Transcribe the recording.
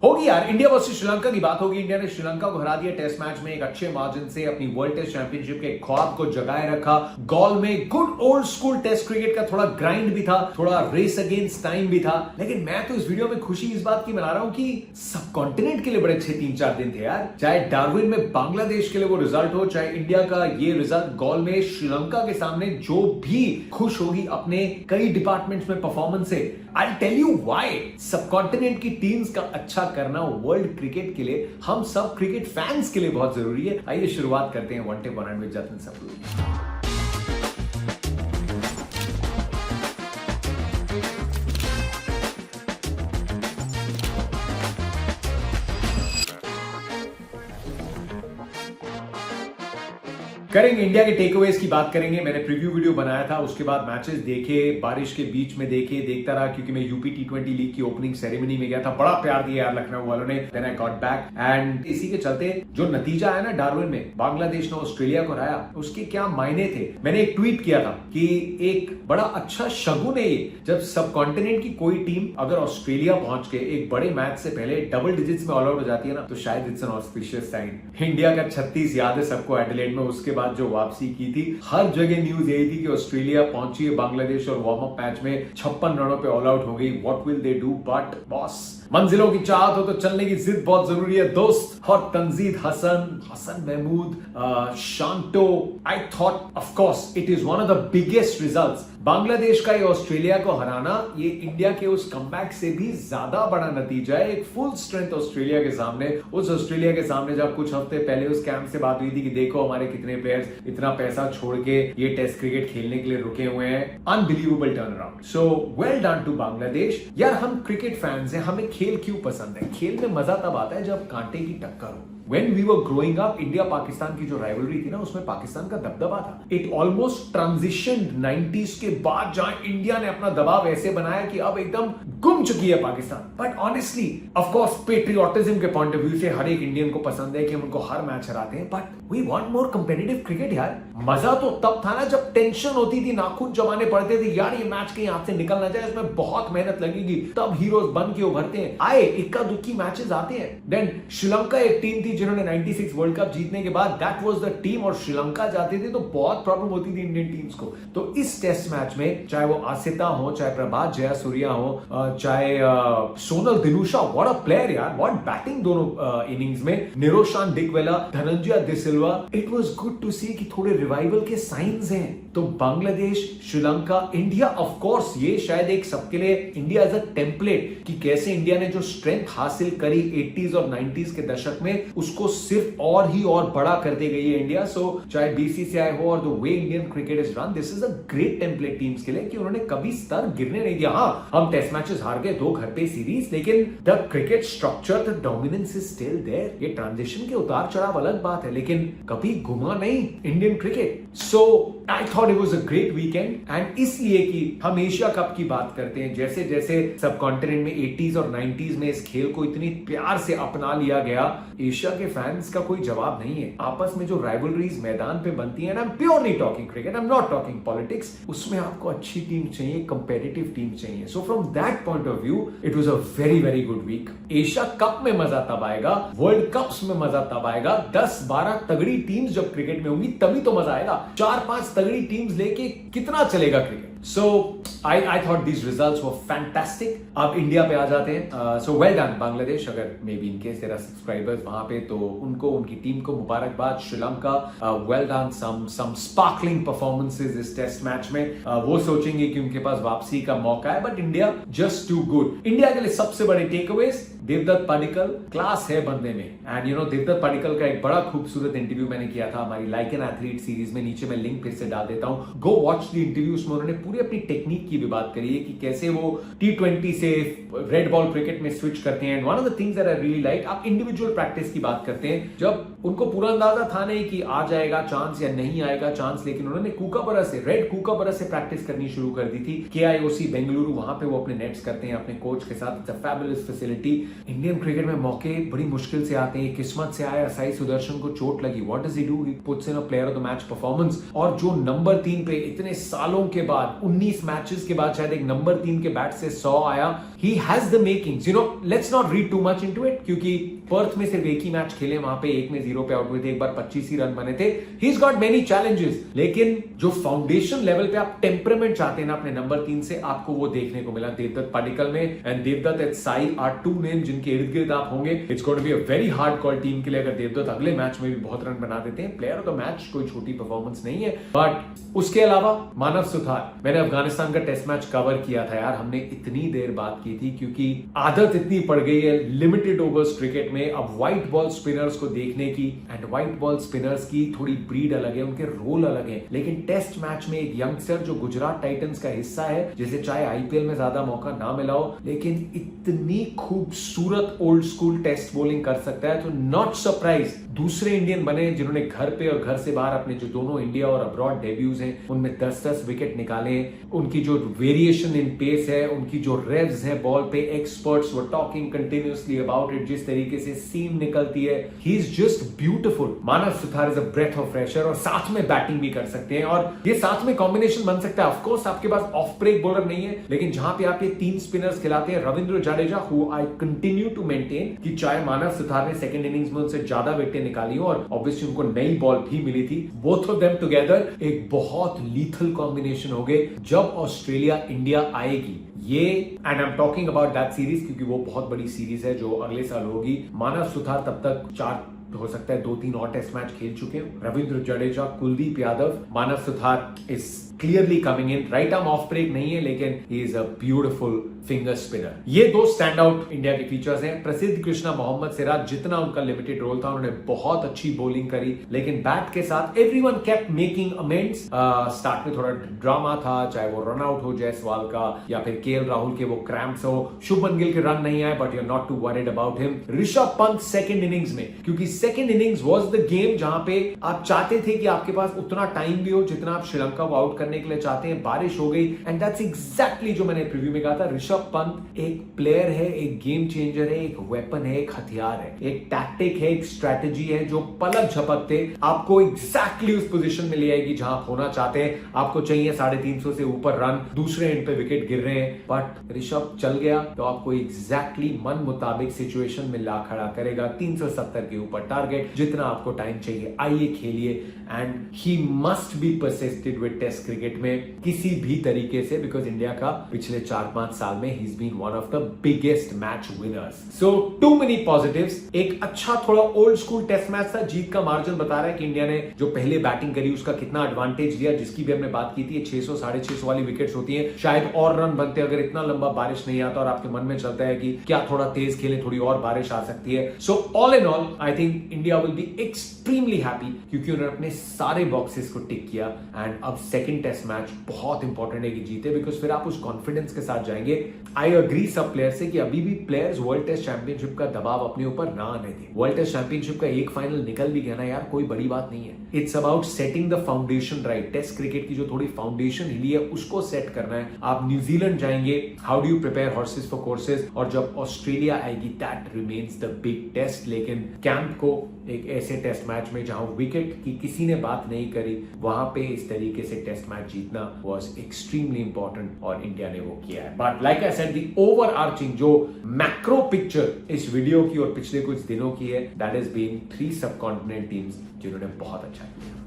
होगी यार। India versus Sri Lanka की बात होगी। इंडिया ने श्रीलंका को हरा दिया टेस्ट मैच में एक अच्छे मार्जिन से, अपनी वर्ल्ड टेस्ट चैंपियनशिप के ख्वाब को जगाए रखा। गोल में good old school test cricket का थोड़ा ग्राइंड भी था, थोड़ा रेस अगेंस्ट टाइम भी था। लेकिन मैं तो इस वीडियो में खुशी इस बात की मना रहा हूं कि सब कॉन्टिनेंट के लिए बड़े अच्छे 3-4 दिन थे यार। चाहे डार्विन में बांग्लादेश के लिए वो रिजल्ट हो, चाहे इंडिया का ये रिजल्ट गोल में श्रीलंका के सामने, जो भी खुश होगी अपने कई डिपार्टमेंट्स में परफॉर्मेंस से। आई टेल यू व्हाई सब कॉन्टिनेंट की टीम्स का अच्छा करना वर्ल्ड क्रिकेट के लिए, हम सब क्रिकेट फैंस के लिए बहुत जरूरी है। आइए शुरुआत करते हैं one take one with Jatin Sapru. करेंगे इंडिया के टेकअवेज की बात करेंगे। मैंने प्रीव्यू वीडियो बनाया था, उसके बाद मैचेस देखे, बारिश के बीच में देखता रहा क्योंकि मैं यूपी T20 लीग की ओपनिंग सेरेमनी में गया था। बड़ा प्यार दिया यार लखनऊ वालों ने। Then I got back and इसी के चलते जो नतीजा आया ना डार्विन में, बांग्लादेश ने ऑस्ट्रेलिया को हराया, उसके क्या मायने थे। मैंने एक ट्वीट किया था कि एक बड़ा अच्छा शगुन है ये, जब सब कॉन्टिनेंट की कोई टीम अगर ऑस्ट्रेलिया पहुंच के एक बड़े मैच से पहले डबल डिजिट्स में ऑल आउट हो जाती है ना, तो शायद it's an auspicious sign. India का 36 याद है सबको एडिलेड में, उसके बाद जो वापसी की थी, हर जगह न्यूज यही थी कि ऑस्ट्रेलिया पहुंची है बांग्लादेश और वार्म अप मैच में 56 रनों पे ऑल आउट हो गई। What will they do, but boss मंजिलों की चाहत हो तो चलने की जिद बहुत जरूरी है दोस्त। और Tanzid Hasan Mahmud, Shanto, I thought of course it is one of the biggest results. Bangladesh का ये ऑस्ट्रेलिया को हराना, ये इंडिया के उस कमबैक से भी ज्यादा बड़ा नतीजा है। एक फुल स्ट्रेंथ ऑस्ट्रेलिया के सामने, उस ऑस्ट्रेलिया के सामने जब कुछ हफ्ते पहले उस कैंप से बात हुई थी कि देखो हमारे कितने प्लेयर्स इतना पैसा छोड़ के ये टेस्ट क्रिकेट खेलने के लिए रुके हुए हैं। Unbelievable turn around. So well done to Bangladesh. यार हम क्रिकेट फैंस हैं, हमें खेल क्यों पसंद है? खेल में मजा तब आता है जब कांटे की टक्कर हो। When we were growing up, India Pakistan की जो राइवलरी थी ना, उसमें पाकिस्तान का दबदबा था। It almost transitioned 90s के बाद, जहां इंडिया ने अपना दबाव ऐसे बनाया कि अब एकदम गुम चुकी है Pakistan. But honestly of course patriotism के पॉइंट ऑफ व्यू से हर एक इंडियन को पसंद है कि हम उनको हर मैच हराते हैं, but we want more competitive cricket यार। मजा तो तब था ना जब टेंशन होती थी, नाखून जमाने पड़ते थे, यार ये मैच कहीं हाथ से निकल ना जाए, इसमें बहुत मेहनत लगेगी, तब हीरोज बन के उभरते हैं। आए इक्का दुक्की मैचेस आते हैं। देन श्रीलंका एक टीम थी जिन्होंने 96 वर्ल्ड कप जीतने के बाद दैट वाज द टीम, और श्रीलंका जाते थे तो बहुत प्रॉब्लम होती थी इंडियन टीम्स को। तो इस टेस्ट मैच में चाहे वो आसिता हो, चाहे प्रभात जयसूर्या हो, चाहे Sonal Dinusha, what a player यार, व्हाट बैटिंग दोनों इनिंग्स में, Niroshan Dickwella, Dhananjaya de Silva, it was good to see कि थोड़े रिवाइवल के साइंस हैं। तो Bangladesh, Sri Lanka, India, of course ये शायद एक सबके लिए इंडिया एज अ टेम्पलेट कि कैसे इंडिया ने जो स्ट्रेंथ हासिल करी 80s और 90s के दशक में, उसको सिर्फ और ही और बड़ा करते गई है इंडिया। सो चाहे BCCI हो और the way Indian cricket is run, this is a great template teams के लिए कि उन्होंने कभी स्तर गिरने नहीं दिया। हाँ, हम टेस्ट मैचेस हार गए 2 घर पे सीरीज, लेकिन the cricket structure, the dominance is still there. ये ट्रांजिशन के उतार चढ़ाव अलग बात है, लेकिन कभी घुमा नहीं Indian cricket. So I thought it was a great weekend, and इसलिए कि हम एशिया कप की बात करते हैं, जैसे जैसे सब कॉन्टिनेंट में 80s और 90s में इस खेल को इतनी प्यार से अपना लिया गया, एशिया के फैंस का कोई जवाब नहीं है। आपस में जो राइवलरीज मैदान पे बनती है ना, I am purely talking cricket, I am not talking politics, उसमें आपको अच्छी टीम चाहिए, कंपेटिटिव टीम चाहिए। So from that point of view it was a very very good week. Asia cup में मजा तब आएगा, वर्ल्ड कप्स में मजा तब आएगा, 10-12 तगड़ी टीम्स जब क्रिकेट में होंगी तभी तो मजा आएगा। 4-5 तगड़ी टीम्स लेके कितना चलेगा cricket? So I thought these results were fantastic. अब इंडिया पे आ जाते हैं। So well done Bangladesh. अगर मे बी इन केस तेरा सब्सक्राइबर्स वहां पे, तो उनको, उनकी टीम को मुबारकबाद। Sri Lanka well done, some sparkling performances इस टेस्ट मैच में। वो सोचेंगे कि उनके पास वापसी का मौका है, but India just too good। India के लिए सबसे बड़े टेकअवेज, देवदत्त पडिक्कल क्लास है बंदे में। And you know Devdutt Padikkal का एक बड़ा खूबसूरत इंटरव्यू मैंने किया था हमारी लाइक एन एथलीट सीरीज में, नीचे मैं लिंक फिर से डाल देता हूं, गो वॉच द इंटरव्यू। उसमें उन्होंने पूरी अपनी टेक्निक की भी बात करी है कि कैसे वो T20 से रेड बॉल क्रिकेट में स्विच करते हैं। One of the things that I really like, आप इंडिविजुअल प्रैक्टिस की बात करते हैं, जब उनको पूरा अंदाजा था नहीं कि आ जाएगा चांस या नहीं आएगा चांस, लेकिन उन्होंने कूकाबरा से, रेड कूकाबरा से प्रैक्टिस करनी शुरू कर दी थी। KIOC बेंगलुरु, वहां पे वो अपने नेट्स करते हैं अपने कोच के साथ। It's a fabulous facility. Indian cricket में मौके बड़ी मुश्किल से आते हैं, किस्मत से आया। साई सुदर्शन को चोट लगी, what does he do? He puts in a player of the match performance. और जो नंबर 3 पे इतने सालों के बाद 19 मैचेस के बाद शायद एक नंबर 3 के बैट से 100 आया। He has the makings, let's not read too much into it, क्योंकि पर्थ में सिर्फ एक ही मैच खेले, वहां पे 1 में 0 पे आउट हुए थे, एक बार 25 ही रन बने थे। He is got many challenges, लेकिन जो फाउंडेशन लेवल पे आप टेम्परामेंट चाहते हैं ना अपने नंबर 3 से, आपको वो देखने को मिला देवदत्त पडिक्कल में। And Devdutt and Sai are 2 name जिनके इर्द गिर्द आप होंगे। It's going to be a very hard call team के लिए अगर देवदत्त अगले मैच में भी बहुत रन बना देते हैं। प्लेयर ऑफ द मैच कोई छोटी परफॉर्मेंस नहीं है, बट उसके अलावा मानव सुथार। मैंने अफगानिस्तान का टेस्ट मैच कवर किया था यार, हमने इतनी देर बात की थी क्योंकि आदत इतनी पड़ गई है लिमिटेड ओवर्स क्रिकेट में अब व्हाइट बॉल स्पिनर्स को देखने की। एंड व्हाइट बॉल स्पिनर्स की थोड़ी ब्रीड अलग है, उनके रोल अलग है, लेकिन टेस्ट मैच में एक यंगस्टर जो गुजरात टाइटंस का हिस्सा है, जिसे चाहे आईपीएल में ज्यादा मौका ना मिला हो, लेकिन इतनी खूबसूरत ओल्ड स्कूल टेस्ट बॉलिंग कर सकता है, तो नॉट सरप्राइज दूसरे इंडियन बने जिन्होंने घर पे और घर से बाहर अपने जो दोनों इंडिया और अब्रॉड डेब्यूज हैं उनमें 10-10 विकेट निकाले। उनकी जो वेरिएशन इन पेस है, उनकी जो रेव्स है बॉल पे, experts were talking continuously about it, जिस तरीके से सीम निकलती है, he is just beautiful. Manav Suthar is a breath of fresh air, और साथ में बैटिंग भी कर सकते हैं, और ये साथ में कॉम्बिनेशन बन सकता है। ऑफ कोर्स आपके पास ऑफ ब्रेक बॉलर नहीं है, लेकिन जहां पे आप ये 3 स्पिनर्स खिलाते हैं, Ravindra Jadeja, who I continue to maintain कि चाहे मानव सुथार ने सेकंड इनिंग्स में उनसे ज्यादा विकेटें निकाली हो और ऑब्वियसली उनको नई बॉल भी मिली थी, बोथ ऑफ देम टुगेदर एक बहुत लीथल कॉम्बिनेशन हो गए जब ऑस्ट्रेलिया इंडिया आएगी। ये and I am talking about that series क्योंकि वो बहुत बड़ी सीरीज है जो अगले साल होगी। मानव सुथार तब तक 4 हो सकता है 2-3 और टेस्ट मैच खेल चुके हैं। Ravindra Jadeja, Kuldeep Yadav, Manav Suthar is clearly coming in. Right arm off break नहीं है, लेकिन he is a beautiful finger spinner. ये 2 स्टैंड आउट इंडिया के फीचर्स हैं। प्रसिद्ध कृष्णा, मोहम्मद सिराज, जितना उनका लिमिटेड रोल था, उन्होंने बहुत अच्छी बॉलिंग करी, लेकिन बैट के साथ everyone kept making amends. Start में थोड़ा ड्रामा था, चाहे वो रन आउट हो जायसवाल का या फिर केएल राहुल के वो क्रैम्प्स हो। शुभमन गिल के रन नहीं आए, but you are not to worried about him. Rishabh Pant second innings में, क्योंकि second innings was the game जहां पे आप चाहते थे कि आपके पास उतना टाइम भी हो जितना आप श्रीलंका को आउट करने के लिए चाहते हैं। बारिश हो गई, एंड दैट्स एग्जैक्टली जो मैंने प्रीव्यू में कहा था। ऋषभ पंत एक प्लेयर है, एक गेम चेंजर है, एक वेपन है, एक हथियार है, एक टैक्टिक है, एक स्ट्रेटेजी है जो पलक झपकते आपको एग्जैक्टली उस पोजीशन में ले आएगी जहां आप होना चाहते हैं। आपको चाहिए 350 से ऊपर रन, दूसरे एंड पे विकेट गिर रहे हैं, बट ऋषभ चल गया तो आपको एग्जैक्टली मन मुताबिक सिचुएशन में ला खड़ा करेगा। 370 के ऊपर टारगेट, जितना आपको टाइम चाहिए आइए खेलिए। And he must be persisted with test cricket में किसी भी तरीके से, बिकॉज इंडिया का पिछले 4-5 साल में he is been one of the biggest match winners. So too many positives. एक अच्छा थोड़ा ओल्ड स्कूल टेस्ट मैच था। जीत का मार्जिन बता रहा है कि इंडिया ने जो पहले बैटिंग करी उसका कितना एडवांटेज लिया, जिसकी भी हमने बात की थी। 600-650 वाली विकेट्स होती है, शायद और रन बनते अगर इतना लंबा बारिश नहीं आता और आपके मन में चलता है कि क्या थोड़ा तेज खेले, थोड़ी और बारिश आ सकती है। So all in all I think India will be extremely happy क्योंकि उन्होंने अपने सारे बॉक्सेस को टिक किया। एंड अब सेकंड टेस्ट मैच बहुत इंपॉर्टेंट है कि जीते, बिकॉज फिर आप उस कॉन्फिडेंस के साथ जाएंगे। आई अग्री सब प्लेयर से कि अभी भी प्लेयर्स वर्ल्ड टेस्ट चैंपियनशिप का दबाव अपने ऊपर ना आने दें। वर्ल्ड टेस्ट चैंपियनशिप का एक फाइनल निकल भी गया ना यार, कोई बड़ी बात नहीं है। It's about setting the foundation right. Test cricket की जो थोड़ी फाउंडेशन हिली है उसको सेट करना है। आप न्यूजीलैंड जाएंगे, how do you prepare horses for courses, और जब ऑस्ट्रेलिया आएगी that remains the big test. लेकिन कैंप को एक ऐसे टेस्ट मैच में जहां विकेट की किसी ने बात नहीं करी, वहां पे इस तरीके से टेस्ट मैच जीतना वाज एक्सट्रीमली इंपॉर्टेंट और इंडिया ने वो किया है। But like I said, the over arching जो मैक्रो पिक्चर इस वीडियो की और पिछले कुछ दिनों की है, that is being 3 subcontinent teams जिन्होंने बहुत अच्छा किया।